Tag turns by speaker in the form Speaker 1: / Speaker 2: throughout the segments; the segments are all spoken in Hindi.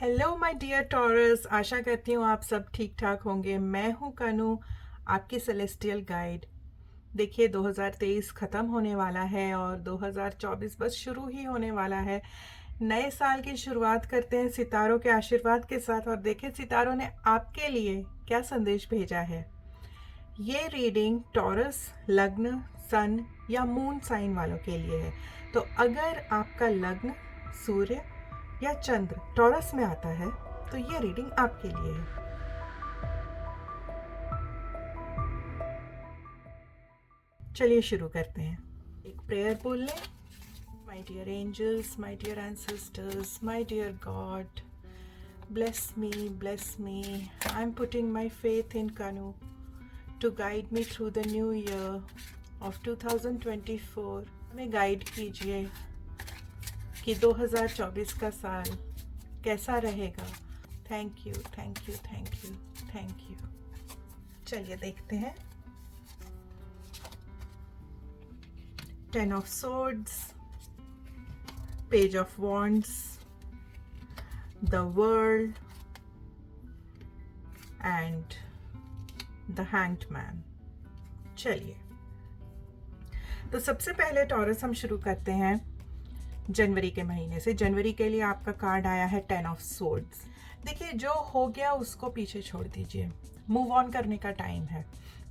Speaker 1: हेलो माय डियर टॉरस, आशा करती हूँ आप सब ठीक ठाक होंगे। मैं हूँ कनू, आपकी सेलेस्टियल गाइड। देखिए 2023 ख़त्म होने वाला है और 2024 बस शुरू ही होने वाला है। नए साल की शुरुआत करते हैं सितारों के आशीर्वाद के साथ और देखिए सितारों ने आपके लिए क्या संदेश भेजा है। ये रीडिंग टॉरस लग्न, सन या मून साइन वालों के लिए है। तो अगर आपका लग्न सूर्य या चंद्र टॉरस में आता है तो ये रीडिंग आपके लिए है। चलिए शुरू करते हैं। एक प्रेयर बोल लें। My dear angels, my dear ancestors, my dear God, bless me. I'm putting my faith in Kanu to guide me through the new year of 2024. हमें गाइड कीजिए कि 2024 का साल कैसा रहेगा। Thank you, thank you, thank you, thank you. चलिए देखते हैं। 10 of swords, page of wands, the world and the hanged man। चलिए, तो सबसे पहले टॉरस हम शुरू करते हैं जनवरी के महीने से। जनवरी के लिए आपका कार्ड आया है 10 ऑफ सोर्ड्स। देखिए, जो हो गया उसको पीछे छोड़ दीजिए, मूव ऑन करने का टाइम है।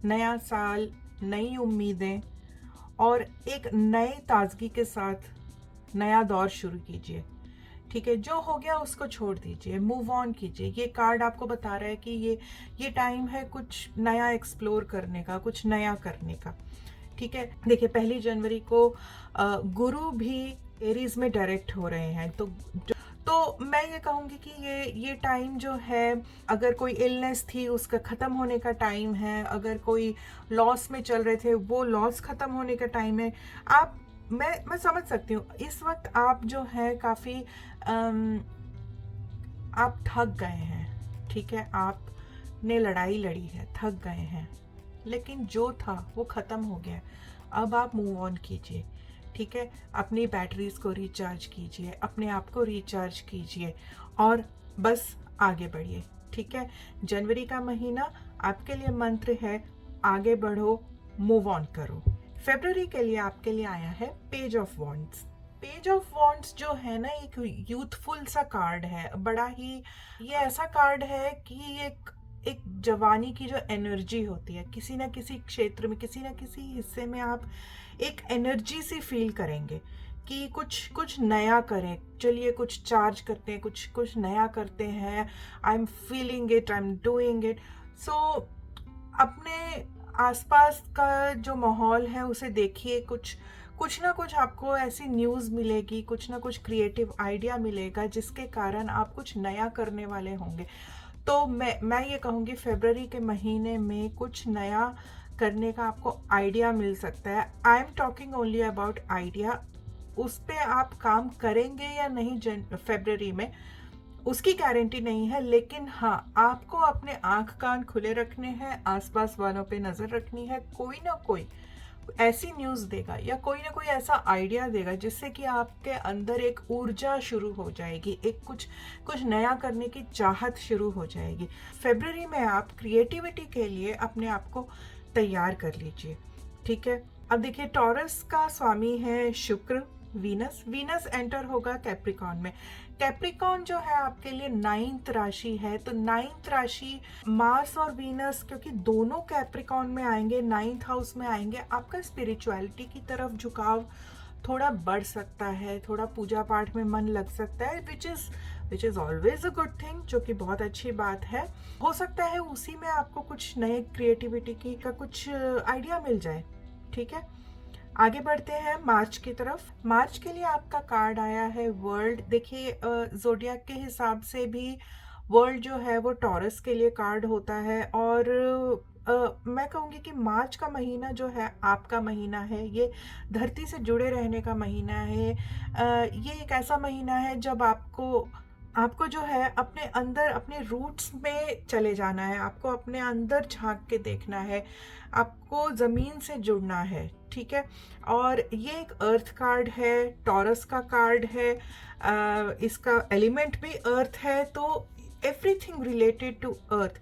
Speaker 1: नया साल, नई उम्मीदें और एक नए ताजगी के साथ नया दौर शुरू कीजिए। ठीक है, जो हो गया उसको छोड़ दीजिए, मूव ऑन कीजिए। ये कार्ड आपको बता रहा है कि ये टाइम है कुछ नया एक्सप्लोर करने का, कुछ नया करने का। ठीक है, देखिए 1 जनवरी को गुरु भी एरीज में डायरेक्ट हो रहे हैं। तो मैं ये कहूँगी कि ये टाइम जो है, अगर कोई इलनेस थी उसका ख़त्म होने का टाइम है, अगर कोई लॉस में चल रहे थे वो लॉस ख़त्म होने का टाइम है। मैं समझ सकती हूँ इस वक्त आप जो है काफ़ी आप थक गए हैं। ठीक है, आपने लड़ाई लड़ी है, थक गए हैं, लेकिन जो था वो ख़त्म हो गया। अब आप मूव ऑन कीजिए। ठीक है, अपनी बैटरीज को रिचार्ज कीजिए, अपने आप को रिचार्ज कीजिए और बस आगे बढ़िए। ठीक है, जनवरी का महीना आपके लिए मंत्र है, आगे बढ़ो, मूव ऑन करो। फरवरी के लिए आपके लिए आया है page of wands. Page of wands जो है ना, एक यूथफुल सा कार्ड है, बड़ा ही ये ऐसा कार्ड है कि एक जवानी की जो एनर्जी होती है, किसी ना किसी क्षेत्र में, किसी ना किसी हिस्से में आप एक एनर्जी सी फील करेंगे कि कुछ नया करें। चलिए कुछ चार्ज करते हैं, कुछ नया करते हैं। I am feeling it, I am doing it. So अपने आसपास का जो माहौल है उसे देखिए, कुछ ना कुछ आपको ऐसी न्यूज़ मिलेगी, कुछ ना कुछ क्रिएटिव आइडिया मिलेगा जिसके कारण आप कुछ नया करने वाले होंगे। तो मैं ये कहूँगी फरवरी के महीने में कुछ नया करने का आपको आइडिया मिल सकता है। I am talking only about idea. उस पर आप काम करेंगे या नहीं फरवरी में, उसकी गारंटी नहीं है, लेकिन हाँ, आपको अपने आंख कान खुले रखने हैं, आसपास वालों पे नज़र रखनी है। कोई ना कोई ऐसी न्यूज़ देगा या कोई ना कोई ऐसा आइडिया देगा जिससे कि आपके अंदर एक ऊर्जा शुरू हो जाएगी, एक कुछ नया करने की चाहत शुरू हो जाएगी। फरवरी में आप क्रिएटिविटी के लिए अपने आप को तैयार कर लीजिए। ठीक है, अब देखिए टॉरस का स्वामी है शुक्र, वीनस एंटर होगा कैप्रिकॉन में। कैप्रिकॉन जो है आपके लिए 9th राशि है, तो 9th राशि मार्स और वीनस क्योंकि दोनों कैप्रिकॉन में आएंगे, 9th हाउस में आएंगे, आपका स्पिरिचुअलिटी की तरफ झुकाव थोड़ा बढ़ सकता है, थोड़ा पूजा पाठ में मन लग सकता है, which is always a good thing, जो कि बहुत अच्छी बात है। हो सकता है उसी में आपको कुछ नए क्रिएटिविटी की का कुछ आइडिया मिल जाए। ठीक है, आगे बढ़ते हैं मार्च की तरफ। मार्च के लिए आपका कार्ड आया है वर्ल्ड। देखिए जोडियाक के हिसाब से भी वर्ल्ड जो है वो टॉरस के लिए कार्ड होता है और मैं कहूँगी कि मार्च का महीना जो है आपका महीना है, ये धरती से जुड़े रहने का महीना है। ये एक ऐसा महीना है जब आपको आपको जो है अपने अंदर, अपने रूट्स में चले जाना है, आपको अपने अंदर झांक के देखना है, आपको ज़मीन से जुड़ना है, ठीक है। और ये एक अर्थ कार्ड है, टॉरस का कार्ड है, इसका एलिमेंट भी अर्थ है, तो everything related to earth.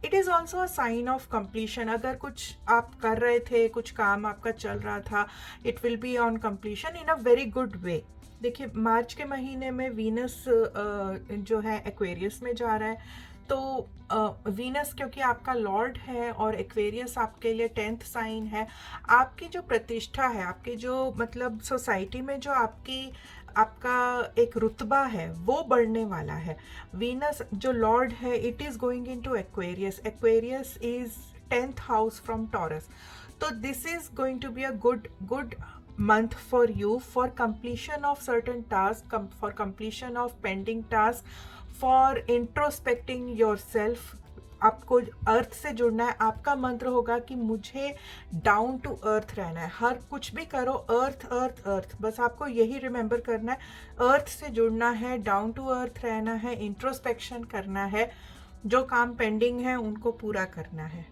Speaker 1: It is also a sign of completion. अगर कुछ आप कर रहे थे, कुछ काम आपका चल रहा था, it will be on completion in a very good way. देखिए, मार्च के महीने में वीनस जो है एक्वेरियस में जा रहा है, तो वीनस क्योंकि आपका लॉर्ड है और एक्वेरियस आपके लिए 10th साइन है, आपकी जो प्रतिष्ठा है, आपकी जो मतलब सोसाइटी में जो आपका एक रुतबा है वो बढ़ने वाला है। वीनस जो लॉर्ड है, it is going into Aquarius. Aquarius is 10th house from Taurus. तो this is going to be a good month for you for completion of certain tasks, for completion of pending tasks, for introspecting yourself। आपको अर्थ से जुड़ना है। आपका मंत्र होगा कि मुझे डाउन टू अर्थ रहना है, हर कुछ भी करो अर्थ अर्थ अर्थ, बस आपको यही रिमेंबर करना है। अर्थ से जुड़ना है, डाउन टू अर्थ रहना है, इंट्रोस्पेक्शन करना है, जो काम पेंडिंग है उनको पूरा करना है,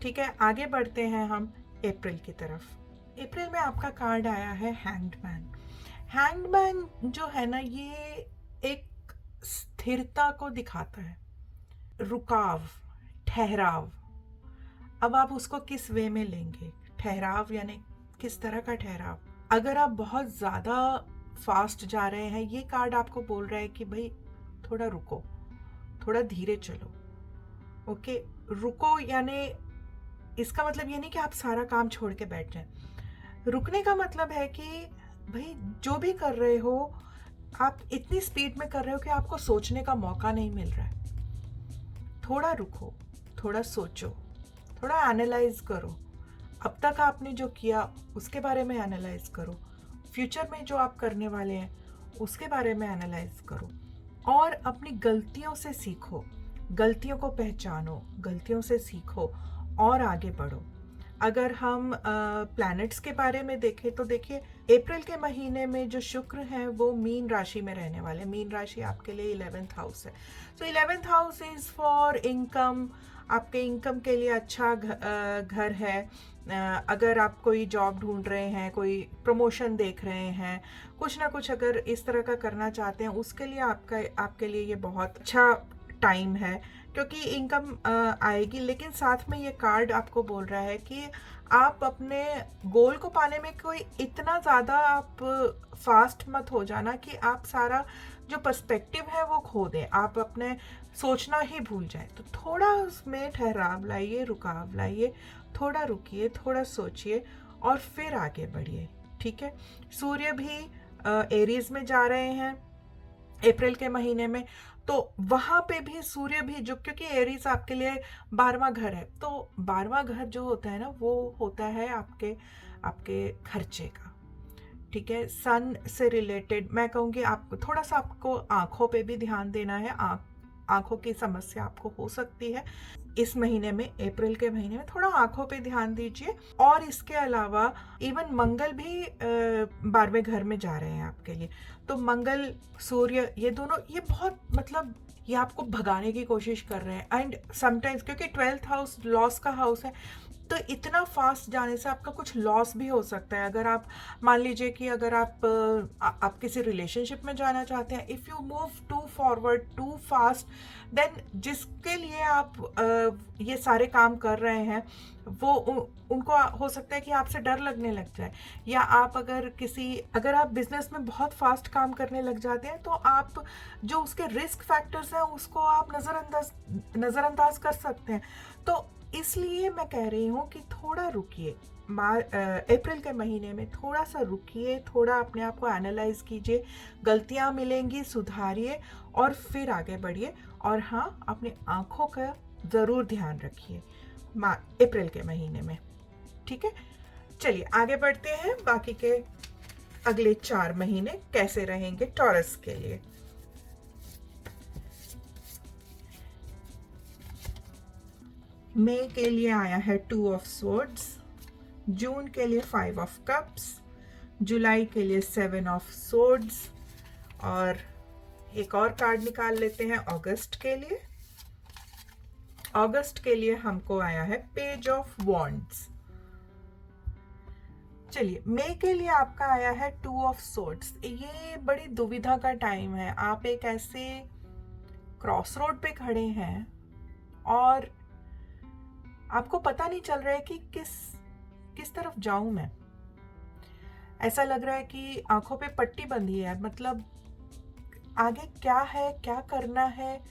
Speaker 1: ठीक है। आगे बढ़ते हैं हम अप्रैल की तरफ। अप्रैल में आपका कार्ड आया है हैंग्डमैन। हैंग्डमैन जो है ना, ये एक स्थिरता को दिखाता है, रुकाव, ठहराव। अब आप उसको किस वे में लेंगे? ठहराव यानी किस तरह का ठहराव? अगर आप बहुत ज़्यादा फास्ट जा रहे हैं, ये कार्ड आपको बोल रहा है कि भाई थोड़ा रुको, थोड़ा धीरे चलो। ओके, रुको यानी इसका मतलब ये नहीं कि आप सारा काम छोड़ के बैठ जाएं। रुकने का मतलब है कि भाई जो भी कर रहे हो, आप इतनी स्पीड में कर रहे हो कि आपको सोचने का मौका नहीं मिल रहा है। थोड़ा रुको, थोड़ा सोचो, थोड़ा एनालाइज करो। अब तक आपने जो किया उसके बारे में एनालाइज करो, फ्यूचर में जो आप करने वाले हैं उसके बारे में एनालाइज करो, और अपनी गलतियों से सीखो, गलतियों को पहचानो, गलतियों से सीखो और आगे बढ़ो। अगर हम प्लैनेट्स के बारे में देखें तो देखिए, अप्रैल के महीने में जो शुक्र हैं वो मीन राशि में रहने वाले। मीन राशि आपके लिए 11th हाउस है। सो 11th house is for income. आपके इनकम के लिए अच्छा घर है। अगर आप कोई जॉब ढूंढ रहे हैं, कोई प्रमोशन देख रहे हैं, कुछ ना कुछ अगर इस तरह का करना चाहते हैं, उसके लिए आपके लिए ये बहुत अच्छा टाइम है, क्योंकि इनकम आएगी। लेकिन साथ में ये कार्ड आपको बोल रहा है कि आप अपने गोल को पाने में कोई इतना ज़्यादा आप फास्ट मत हो जाना कि आप सारा जो पर्सपेक्टिव है वो खो दें, आप अपने सोचना ही भूल जाए। तो थोड़ा उसमें ठहराव लाइए, रुकाव लाइए, थोड़ा रुकिए, थोड़ा सोचिए और फिर आगे बढ़िए, ठीक है। सूर्य भी एरीज में जा रहे हैं अप्रैल के महीने में, तो वहाँ पे भी सूर्य भी जो, क्योंकि एरीज आपके लिए 12वां घर है, तो 12वां घर जो होता है ना, वो होता है आपके खर्चे का, ठीक है। सन से रिलेटेड मैं कहूँगी आपको थोड़ा सा, आपको आँखों पे भी ध्यान देना है। आँखों की समस्या आपको हो सकती है इस महीने में, अप्रैल के महीने में थोड़ा आँखों पे ध्यान दीजिए। और इसके अलावा इवन मंगल भी 12वें घर में जा रहे हैं आपके लिए, तो मंगल सूर्य ये दोनों, ये बहुत मतलब ये आपको भगाने की कोशिश कर रहे हैं। एंड समटाइम्स क्योंकि 12th हाउस लॉस का हाउस है, तो इतना फास्ट जाने से आपका कुछ लॉस भी हो सकता है। अगर आप मान लीजिए कि अगर आप किसी रिलेशनशिप में जाना चाहते हैं, if you move too forward too fast, then जिसके लिए आप ये सारे काम कर रहे हैं वो उनको हो सकता है कि आपसे डर लगने लग जाए। या आप अगर आप बिजनेस में बहुत फास्ट काम करने लग जाते हैं, तो आप जो उसके रिस्क फैक्टर्स हैं उसको आप नज़रअंदाज कर सकते हैं। तो इसलिए मैं कह रही हूँ कि थोड़ा रुकिए, अप्रैल के महीने में थोड़ा सा रुकिए, थोड़ा अपने आप को एनालाइज कीजिए, गलतियाँ मिलेंगी सुधारिए और फिर आगे बढ़िए। और हाँ, अपनी आँखों का ज़रूर ध्यान रखिए अप्रैल के महीने में, ठीक है। चलिए आगे बढ़ते हैं, बाकी के अगले 4 महीने कैसे रहेंगे टॉरस के लिए। मई के लिए आया है 2 ऑफ स्वॉर्ड्स, जून के लिए 5 ऑफ कप्स, जुलाई के लिए 7 ऑफ स्वॉर्ड्स, और एक और कार्ड निकाल लेते हैं अगस्त के लिए। अगस्त के लिए हमको आया है पेज ऑफ वॉन्ड्स। चलिए, मई के लिए आपका आया है टू ऑफ सोर्ड्स। ये बड़ी दुविधा का टाइम है। आप एक ऐसे क्रॉस रोड पे खड़े हैं और आपको पता नहीं चल रहा है कि किस तरफ जाऊं मैं। ऐसा लग रहा है कि आंखों पे पट्टी बंधी है, मतलब आगे क्या है, क्या करना है,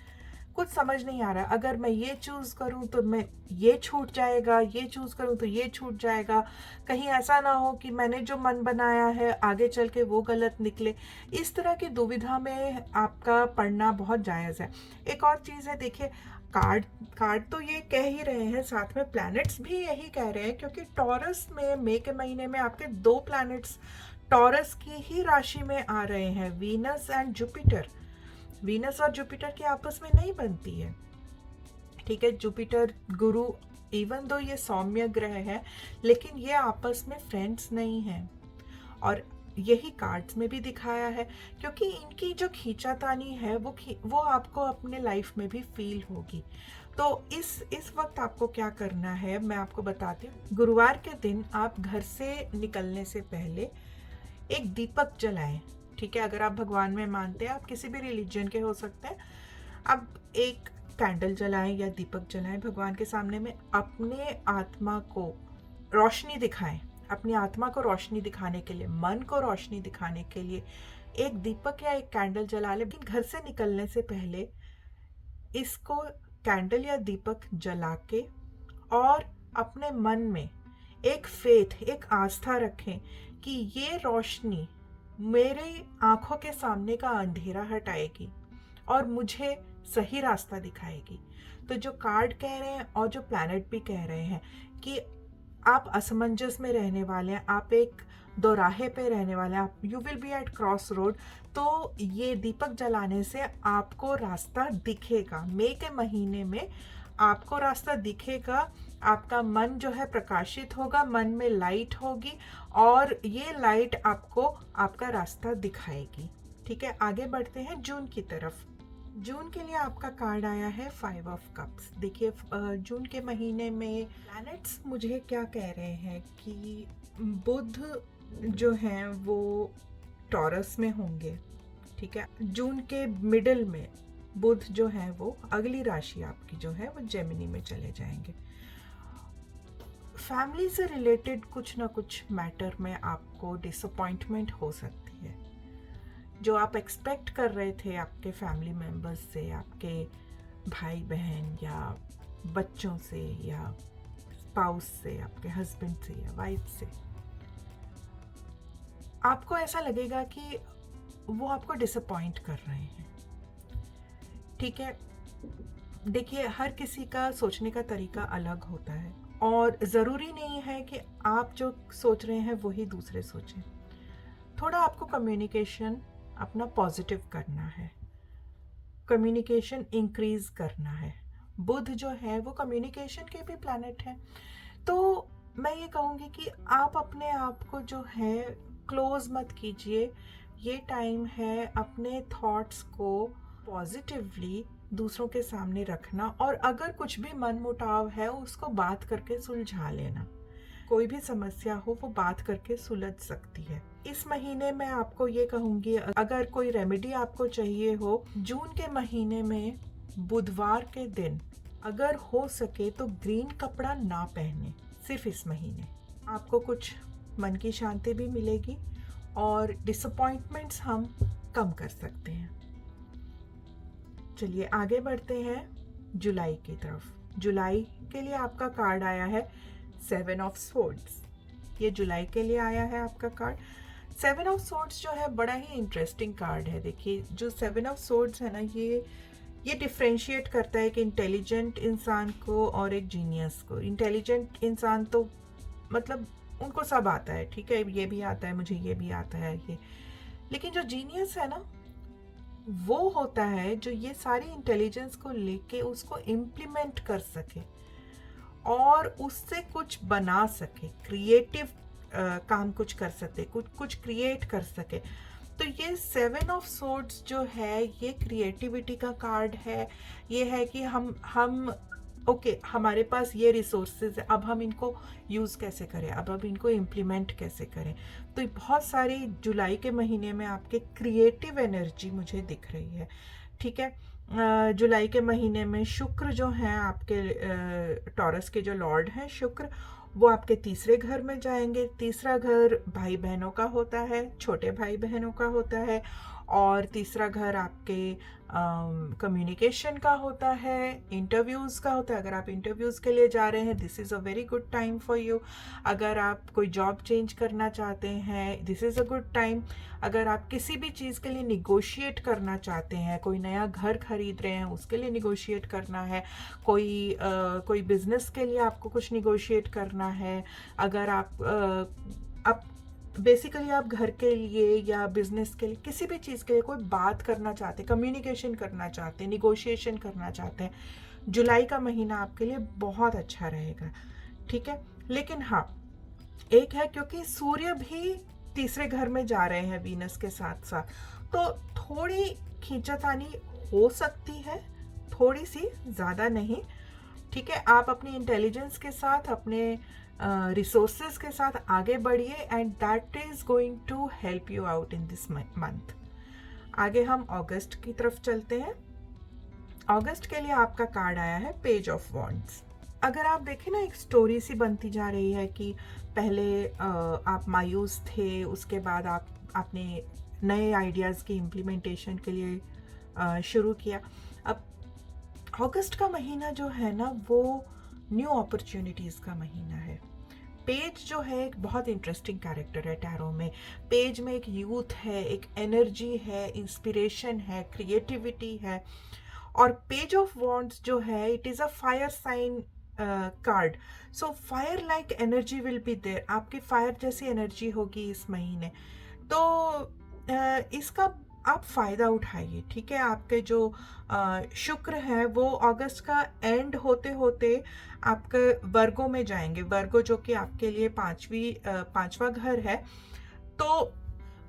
Speaker 1: कुछ समझ नहीं आ रहा। अगर मैं ये चूज करूं तो मैं ये छूट जाएगा, ये चूज करूं तो ये छूट जाएगा। कहीं ऐसा ना हो कि मैंने जो मन बनाया है आगे चल के वो गलत निकले। इस तरह की दुविधा में आपका पड़ना बहुत जायज़ है। एक और चीज़ है, देखिए कार्ड तो ये कह ही रहे हैं, साथ में प्लैनेट्स भी यही कह रहे हैं, क्योंकि टॉरस में मई के महीने में आपके 2 प्लैनेट्स टॉरस की ही राशि में आ रहे हैं, वीनस एंड जुपिटर। वीनस और जुपिटर की आपस में नहीं बनती है, ठीक है। जुपिटर गुरु, इवन दो ये सौम्य ग्रह है, लेकिन ये आपस में फ्रेंड्स नहीं हैं। और यही कार्ड्स में भी दिखाया है, क्योंकि इनकी जो खींचातानी है वो आपको अपने लाइफ में भी फील होगी। तो इस वक्त आपको क्या करना है मैं आपको बताती हूँ। गुरुवार के दिन आप घर से निकलने से पहले एक दीपक जलाएं, ठीक है। अगर आप भगवान में मानते हैं, आप किसी भी रिलीजन के हो सकते हैं, आप एक कैंडल जलाएं या दीपक जलाएं भगवान के सामने में। अपने आत्मा को रोशनी दिखाएं, अपनी आत्मा को रोशनी दिखाने के लिए, मन को रोशनी दिखाने के लिए एक दीपक या एक कैंडल जला लें। लेकिन घर से निकलने से पहले इसको कैंडल या दीपक जला के और अपने मन में एक फेथ, एक आस्था रखें कि ये रोशनी मेरे आंखों के सामने का अंधेरा हटाएगी और मुझे सही रास्ता दिखाएगी। तो जो कार्ड कह रहे हैं और जो प्लैनेट भी कह रहे हैं कि आप असमंजस में रहने वाले हैं, आप एक दोराहे पे रहने वाले हैं, आप you will be at cross road. तो ये दीपक जलाने से आपको रास्ता दिखेगा। मई के महीने में आपको रास्ता दिखेगा, आपका मन जो है प्रकाशित होगा, मन में लाइट होगी और ये लाइट आपको आपका रास्ता दिखाएगी, ठीक है। आगे बढ़ते हैं जून की तरफ। जून के लिए आपका कार्ड आया है 5 ऑफ कप्स। देखिए, जून के महीने में प्लैनेट्स मुझे क्या कह रहे हैं कि बुध जो हैं वो टॉरस में होंगे, ठीक है। जून के मिडिल में बुध जो है वो अगली राशि आपकी जो है वो जेमिनी में चले जाएंगे। फैमिली से रिलेटेड कुछ ना कुछ मैटर में आपको डिसअपॉइंटमेंट हो सकती है। जो आप एक्सपेक्ट कर रहे थे आपके फैमिली मेम्बर्स से, आपके भाई बहन या बच्चों से या स्पाउस से, आपके हस्बैंड से या वाइफ से, आपको ऐसा लगेगा कि वो आपको डिसअपॉइंट कर रहे हैं, ठीक है। देखिए, हर किसी का सोचने का तरीका अलग होता है और ज़रूरी नहीं है कि आप जो सोच रहे हैं वही दूसरे सोचें। थोड़ा आपको कम्युनिकेशन अपना पॉजिटिव करना है, कम्युनिकेशन इंक्रीज करना है। बुध जो है वो कम्युनिकेशन के भी प्लैनेट है। तो मैं ये कहूँगी कि आप अपने आप को जो है क्लोज मत कीजिए। ये टाइम है अपने थॉट्स को पॉजिटिवली दूसरों के सामने रखना, और अगर कुछ भी मनमुटाव है उसको बात करके सुलझा लेना। कोई भी समस्या हो वो बात करके सुलझ सकती है। इस महीने में आपको ये कहूँगी, अगर कोई रेमेडी आपको चाहिए हो, जून के महीने में बुधवार के दिन अगर हो सके तो ग्रीन कपड़ा ना पहने। सिर्फ इस महीने आपको कुछ मन की शांति भी मिलेगी और डिसअपॉइंटमेंट्स हम कम कर सकते हैं। चलिए आगे बढ़ते हैं जुलाई की तरफ। जुलाई के लिए आपका कार्ड आया है 7 ऑफ स्वॉर्ड्स। ये जुलाई के लिए आया है आपका कार्ड। 7 ऑफ स्वॉर्ड्स जो है बड़ा ही इंटरेस्टिंग कार्ड है। देखिए, जो 7 ऑफ स्वॉर्ड्स है ना, ये डिफ्रेंशिएट करता है कि इंटेलिजेंट इंसान को और एक जीनियस को। इंटेलिजेंट इंसान तो मतलब उनको सब आता है, ठीक है, ये भी आता है मुझे, ये भी आता है ये। लेकिन जो जीनियस है ना, वो होता है जो ये सारी इंटेलिजेंस को लेके उसको इम्प्लीमेंट कर सके और उससे कुछ बना सके, क्रिएटिव काम कुछ कर सके, कुछ क्रिएट कर सके। तो ये 7 ऑफ सोर्ड्स जो है ये क्रिएटिविटी का कार्ड है। ये है कि हम ओके हमारे पास ये रिसोर्सेज है, अब हम इनको यूज़ कैसे करें, अब हम इनको इम्प्लीमेंट कैसे करें। तो बहुत सारी जुलाई के महीने में आपके क्रिएटिव एनर्जी मुझे दिख रही है। ठीक है, जुलाई के महीने में शुक्र जो हैं आपके टॉरस के जो लॉर्ड हैं शुक्र, वो आपके तीसरे घर में जाएंगे। तीसरा घर भाई बहनों का होता है, छोटे भाई बहनों का होता है। और तीसरा घर आपके कम्युनिकेशन का होता है, इंटरव्यूज़ का होता है। अगर आप इंटरव्यूज़ के लिए जा रहे हैं, this is a very good time for you. अगर आप कोई जॉब चेंज करना चाहते हैं, this is a good time. अगर आप किसी भी चीज़ के लिए निगोशिएट करना चाहते हैं, कोई नया घर खरीद रहे हैं उसके लिए निगोशिएट करना है, कोई बिजनेस के लिए आपको कुछ निगोशिएट करना है, अगर आप बेसिकली आप घर के लिए या बिजनेस के लिए किसी भी चीज़ के लिए कोई बात करना चाहते हैं, कम्युनिकेशन करना चाहते हैं, निगोशिएशन करना चाहते हैं, जुलाई का महीना आपके लिए बहुत अच्छा रहेगा। ठीक है, लेकिन हाँ एक है, क्योंकि सूर्य भी तीसरे घर में जा रहे हैं वीनस के साथ साथ, तो थोड़ी खींचातानी हो सकती है, थोड़ी सी, ज़्यादा नहीं। ठीक है, आप अपनी इंटेलिजेंस के साथ, अपने रिसोर्सेज के साथ आगे बढ़िए and that is going to help you out in this month. आगे हम अगस्त की तरफ चलते हैं। अगस्त के लिए आपका कार्ड आया है पेज ऑफ वॉन्ड्स। अगर आप देखें ना, एक स्टोरी सी बनती जा रही है कि पहले आप मायूस थे, उसके बाद आपने नए आइडियाज़ की इम्प्लीमेंटेशन के लिए शुरू किया। अब अगस्त का महीना जो है ना, वो न्यू अपॉर्चुनिटीज़ का महीना है। पेज जो है एक बहुत इंटरेस्टिंग कैरेक्टर है टैरो में। पेज में एक यूथ है, एक एनर्जी है, इंस्पिरेशन है, क्रिएटिविटी है। और पेज ऑफ वॉन्ड्स जो है, it is a fire sign card. So fire like energy will be there, आपकी फायर जैसी एनर्जी होगी इस महीने। तो इसका आप फ़ायदा उठाइए। ठीक है, आपके जो शुक्र है वो अगस्त का एंड होते होते आपके वर्गों में जाएंगे। वर्गो जो कि आपके लिए पांचवा घर है। तो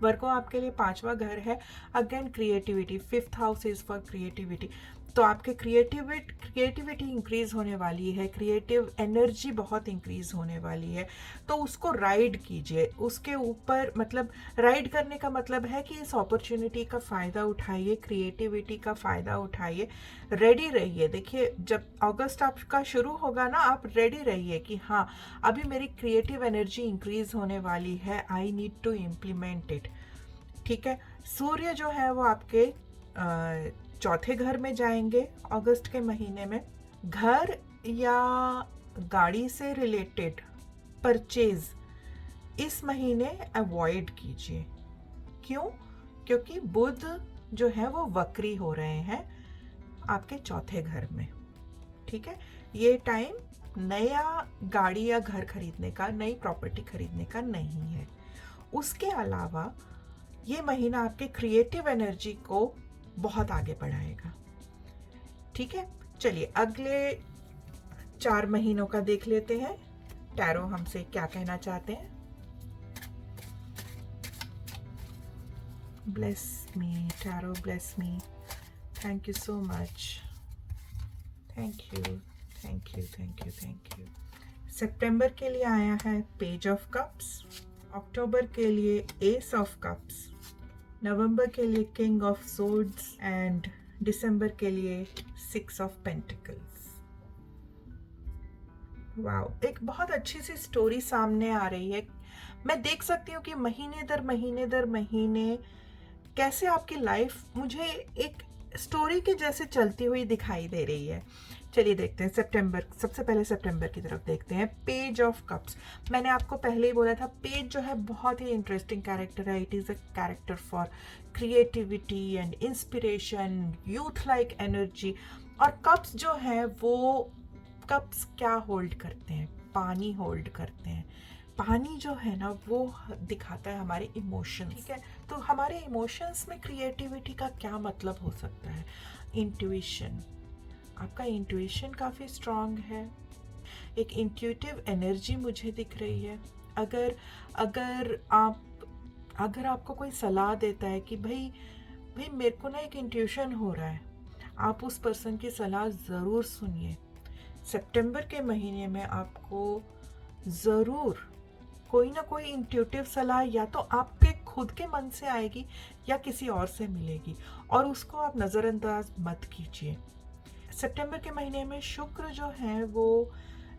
Speaker 1: वर्गो आपके लिए पांचवा घर है। Again creativity, 5th house is for creativity. तो आपके क्रिएटिविटी इंक्रीज होने वाली है, क्रिएटिव एनर्जी बहुत इंक्रीज होने वाली है। तो उसको राइड कीजिए, उसके ऊपर, मतलब राइड करने का मतलब है कि इस अपॉर्चुनिटी का फ़ायदा उठाइए, क्रिएटिविटी का फ़ायदा उठाइए, रेडी रहिए। देखिए, जब अगस्त आपका शुरू होगा ना, आप रेडी रहिए कि हाँ, अभी मेरी क्रिएटिव एनर्जी इंक्रीज होने वाली है, I need to implement it. ठीक है, सूर्य जो है वो आपके चौथे घर में जाएंगे अगस्त के महीने में। घर या गाड़ी से रिलेटेड परचेज इस महीने अवॉइड कीजिए। क्यों? क्योंकि बुध जो है वो वक्री हो रहे हैं आपके चौथे घर में। ठीक है, ये टाइम नया गाड़ी या घर खरीदने का, नई प्रॉपर्टी खरीदने का नहीं है। उसके अलावा ये महीना आपके क्रिएटिव एनर्जी को बहुत आगे बढ़ाएगा। ठीक है, चलिए अगले 4 महीनों का देख लेते हैं, टैरो हमसे क्या कहना चाहते हैं। Bless me tarot, bless me. Thank you so much, thank you, thank you, thank you, thank you. सितंबर के लिए आया है पेज ऑफ कप्स, अक्टूबर के लिए एस ऑफ कप्स, नवंबर के लिए किंग ऑफ सोर्ड्स एंड दिसंबर के लिए 6 ऑफ पेंटिकल्स। वाओ, एक बहुत अच्छी सी स्टोरी सामने आ रही है। मैं देख सकती हूँ कि महीने दर महीने कैसे आपकी लाइफ मुझे एक स्टोरी के जैसे चलती हुई दिखाई दे रही है। चलिए देखते हैं सितंबर, सबसे पहले सितंबर की तरफ देखते हैं। पेज ऑफ कप्स, मैंने आपको पहले ही बोला था, पेज जो है बहुत ही इंटरेस्टिंग कैरेक्टर है। It is a character for creativity and inspiration, youth like energy. और कप्स जो है वो, कप्स क्या होल्ड करते हैं? पानी होल्ड करते हैं। पानी जो है ना वो दिखाता है हमारे इमोशंस। ठीक है, तो हमारे इमोशंस में क्रिएटिविटी का क्या मतलब हो सकता है? इंट्यूशन, आपका इंट्यूशन काफ़ी स्ट्रांग है, एक इंट्यूटिव एनर्जी मुझे दिख रही है। अगर आप अगर आपको कोई सलाह देता है कि भाई भाई मेरे को ना एक इंट्यूशन हो रहा है, आप उस पर्सन की सलाह ज़रूर सुनिए। सितंबर के महीने में आपको ज़रूर कोई ना कोई इंट्यूटिव सलाह या तो आपके खुद के मन से आएगी या किसी और से मिलेगी, और उसको आप नज़रअंदाज मत कीजिए। सितंबर के महीने में शुक्र जो है वो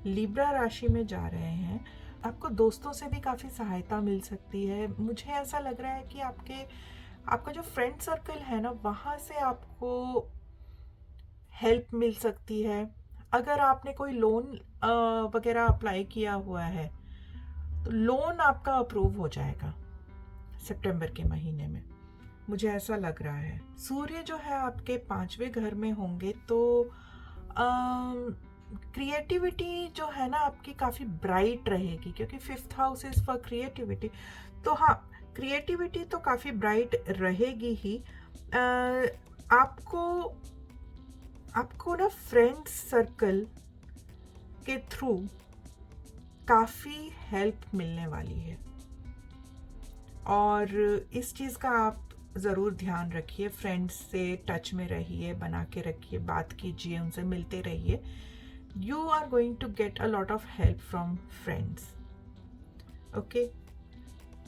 Speaker 1: लिब्रा राशि में जा रहे हैं। आपको दोस्तों से भी काफ़ी सहायता मिल सकती है। मुझे ऐसा लग रहा है कि आपका जो फ्रेंड सर्कल है ना, वहाँ से आपको हेल्प मिल सकती है। अगर आपने कोई लोन वगैरह अप्लाई किया हुआ है तो लोन आपका अप्रूव हो जाएगा सितंबर के महीने में, मुझे ऐसा लग रहा है। सूर्य जो है आपके 5वें घर में होंगे तो क्रिएटिविटी जो है ना आपकी काफ़ी ब्राइट रहेगी, क्योंकि 5th house is for creativity. तो हाँ, क्रिएटिविटी तो काफ़ी ब्राइट रहेगी ही। आपको ना फ्रेंड सर्कल के थ्रू काफ़ी हेल्प मिलने वाली है, और इस चीज़ का आप ज़रूर ध्यान रखिए। फ्रेंड्स से टच में रहिए, बना के रखिए, बात कीजिए, उनसे मिलते रहिए। You are going to get a lot of help from friends. Okay,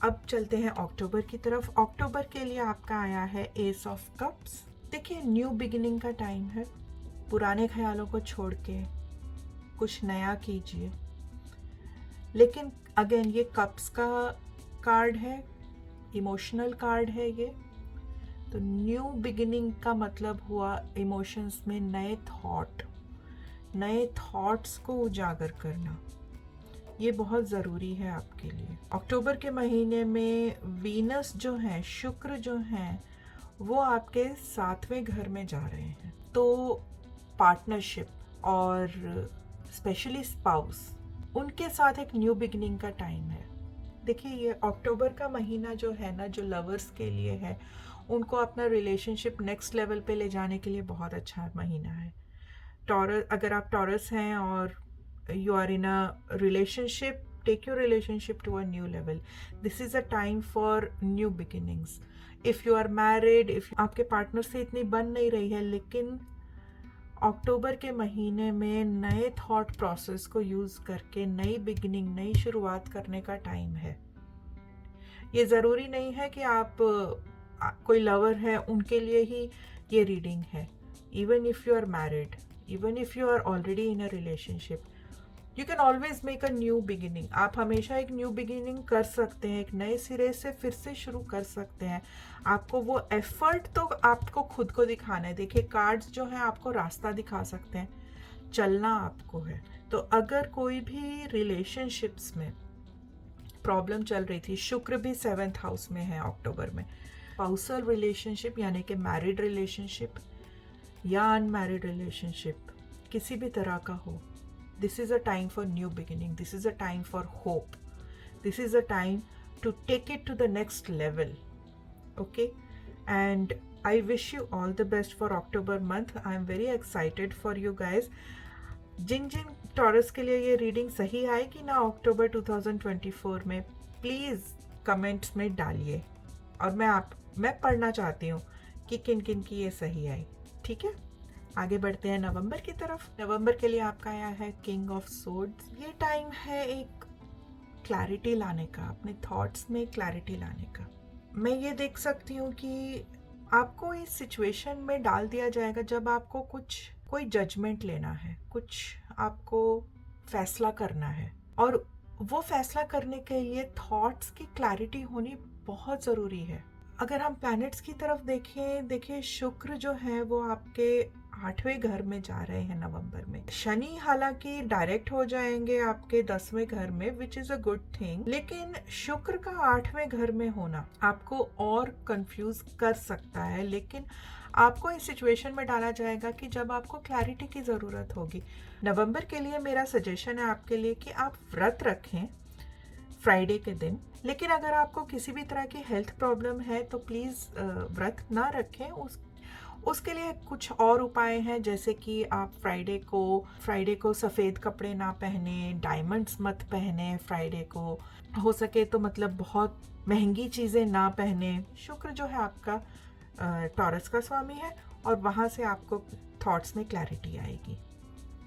Speaker 1: अब चलते हैं अक्टूबर की तरफ। अक्टूबर के लिए आपका आया है एस ऑफ कप्स। देखिए, न्यू बिगिनिंग का टाइम है। पुराने ख्यालों को छोड़ के कुछ नया कीजिए। लेकिन अगेन ये कप्स का कार्ड है, इमोशनल कार्ड है ये। तो न्यू बिगिनिंग का मतलब हुआ इमोशंस में नए थॉट्स को उजागर करना। ये बहुत ज़रूरी है आपके लिए। अक्टूबर के महीने में वीनस जो है, शुक्र जो हैं, वो आपके 7वें घर में जा रहे हैं। तो पार्टनरशिप और स्पेशली स्पाउस, उनके साथ एक न्यू बिगिनिंग का टाइम है। देखिए, ये अक्टूबर का महीना जो है ना, जो लवर्स के लिए है, उनको अपना रिलेशनशिप नेक्स्ट लेवल पे ले जाने के लिए बहुत अच्छा महीना है। टॉरस, अगर आप टॉरस हैं और you are in a relationship, take your relationship to a new level. This is a time for new beginnings. If you are married, if आपके पार्टनर से इतनी बन नहीं रही है, लेकिन अक्टूबर के महीने में नए थॉट प्रोसेस को यूज़ करके नई बिगिनिंग, नई शुरुआत करने का टाइम है। ये ज़रूरी नहीं है कि आप कोई लवर है उनके लिए ही ये रीडिंग है। Even if you are married, even if you are already in a relationship, you can always make a new beginning. आप हमेशा एक न्यू बिगिनिंग कर सकते हैं, एक नए सिरे से फिर से शुरू कर सकते हैं। आपको वो एफर्ट तो आपको खुद को दिखाना है। देखिए, कार्ड्स जो है आपको रास्ता दिखा सकते हैं, चलना आपको है। तो अगर कोई भी रिलेशनशिप्स में प्रॉब्लम चल रही थी, शुक्र भी 7th हाउस में है अक्टूबर में, स्पाउसल रिलेशनशिप यानी कि मैरिड रिलेशनशिप या अनमैरिड रिलेशनशिप किसी भी तरह का हो, this is a time for new beginning, this is a time for hope, this is a time to take it to the next level. Okay, and I wish you all the best for October month. I am very excited for you guys. जिन जिन टॉरस के लिए ये रीडिंग सही आएगी ना अक्टूबर 2024 में, प्लीज़ कमेंट्स में डालिए, और मैं पढ़ना चाहती हूँ कि किन किन की ये सही आई। ठीक है, आगे बढ़ते हैं नवंबर की तरफ। नवंबर के लिए आपका आया है किंग ऑफ सोर्ड्स। ये टाइम है एक क्लैरिटी लाने का, अपने थॉट्स में क्लैरिटी लाने का। मैं ये देख सकती हूँ कि आपको इस सिचुएशन में डाल दिया जाएगा जब आपको कोई जजमेंट लेना है, कुछ आपको फैसला करना है, और वो फैसला करने के लिए थॉट्स की क्लैरिटी होनी बहुत ज़रूरी है। अगर हम प्लैनेट्स की तरफ देखिए शुक्र जो है वो आपके 8वें घर में जा रहे हैं नवंबर में। शनि हालांकि डायरेक्ट हो जाएंगे आपके 10वें घर में, which is a good thing, लेकिन शुक्र का 8वें घर में होना आपको और कंफ्यूज कर सकता है। लेकिन आपको इस सिचुएशन में डाला जाएगा कि जब आपको क्लैरिटी की ज़रूरत होगी। नवंबर के लिए मेरा सजेशन है आपके लिए कि आप व्रत रखें फ्राइडे के दिन। लेकिन अगर आपको किसी भी तरह की हेल्थ प्रॉब्लम है तो प्लीज़ व्रत ना रखें। उसके लिए कुछ और उपाय हैं, जैसे कि आप फ्राइडे को सफ़ेद कपड़े ना पहने, डायमंड्स मत पहने फ्राइडे को। हो सके तो मतलब बहुत महंगी चीज़ें ना पहने। शुक्र जो है आपका टॉरस का स्वामी है, और वहाँ से आपको थॉट्स में क्लैरिटी आएगी।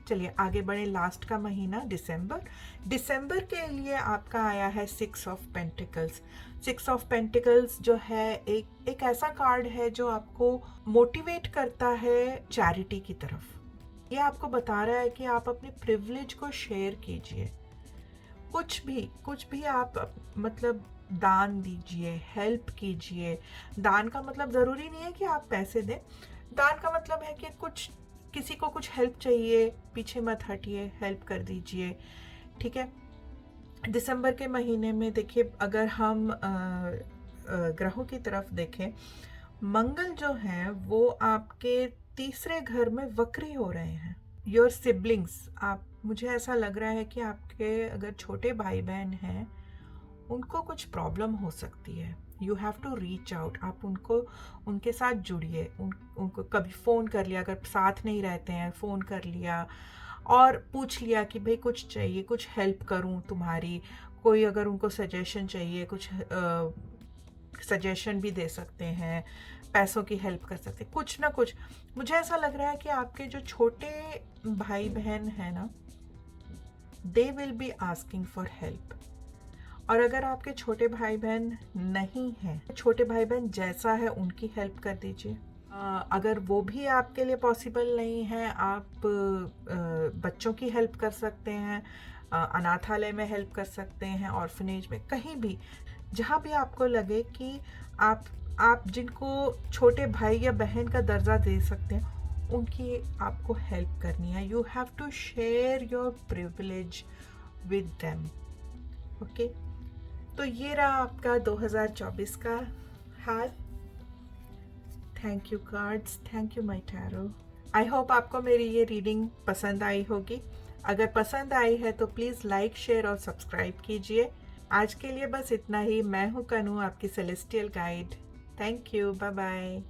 Speaker 1: चलिए आगे बढ़े। लास्ट का महीना दिसंबर। दिसंबर के लिए आपका आया है 6 ऑफ पेंटिकल्स। 6 ऑफ पेंटिकल्स जो है एक ऐसा कार्ड है जो आपको मोटिवेट करता है चैरिटी की तरफ। ये आपको बता रहा है कि आप अपने प्रिविलेज को शेयर कीजिए। कुछ भी आप मतलब दान दीजिए, हेल्प कीजिए। दान का मतलब ज़रूरी नहीं है कि आप पैसे दें। दान का मतलब है कि किसी को कुछ हेल्प चाहिए, पीछे मत हटिए, हेल्प कर दीजिए। ठीक है। दिसंबर के महीने में देखिए, अगर हम ग्रहों की तरफ देखें, मंगल जो है वो आपके तीसरे घर में वक्री हो रहे हैं। योर सिबलिंग्स, मुझे ऐसा लग रहा है कि आपके अगर छोटे भाई बहन हैं, उनको कुछ प्रॉब्लम हो सकती है। You have to reach out. आप उनके साथ जुड़िए। उनको कभी फ़ोन कर लिया, अगर साथ नहीं रहते हैं फ़ोन कर लिया और पूछ लिया कि भाई कुछ चाहिए, कुछ हेल्प करूं तुम्हारी। कोई अगर उनको सजेशन चाहिए, कुछ सजेशन भी दे सकते हैं, पैसों की हेल्प कर सकते हैं, कुछ ना कुछ। मुझे ऐसा लग रहा है कि आपके जो छोटे भाई बहन हैं ना, they will be asking for help. और अगर आपके छोटे भाई बहन नहीं हैं, छोटे भाई बहन जैसा है उनकी हेल्प कर दीजिए। अगर वो भी आपके लिए पॉसिबल नहीं है, आप बच्चों की हेल्प कर सकते हैं, अनाथालय में हेल्प कर सकते हैं, ऑर्फनेज में, कहीं भी जहाँ भी आपको लगे कि आप जिनको छोटे भाई या बहन का दर्जा दे सकते हैं, उनकी आपको हेल्प करनी है। You have to share your privilege with them. Okay, तो ये रहा आपका 2024 का हाल। Thank you cards, thank you my tarot. I hope आपको मेरी ये रीडिंग पसंद आई होगी। अगर पसंद आई है तो प्लीज़ लाइक, शेयर और सब्सक्राइब कीजिए। आज के लिए बस इतना ही। मैं हूँ कनू, आपकी celestial guide. Thank you, bye bye.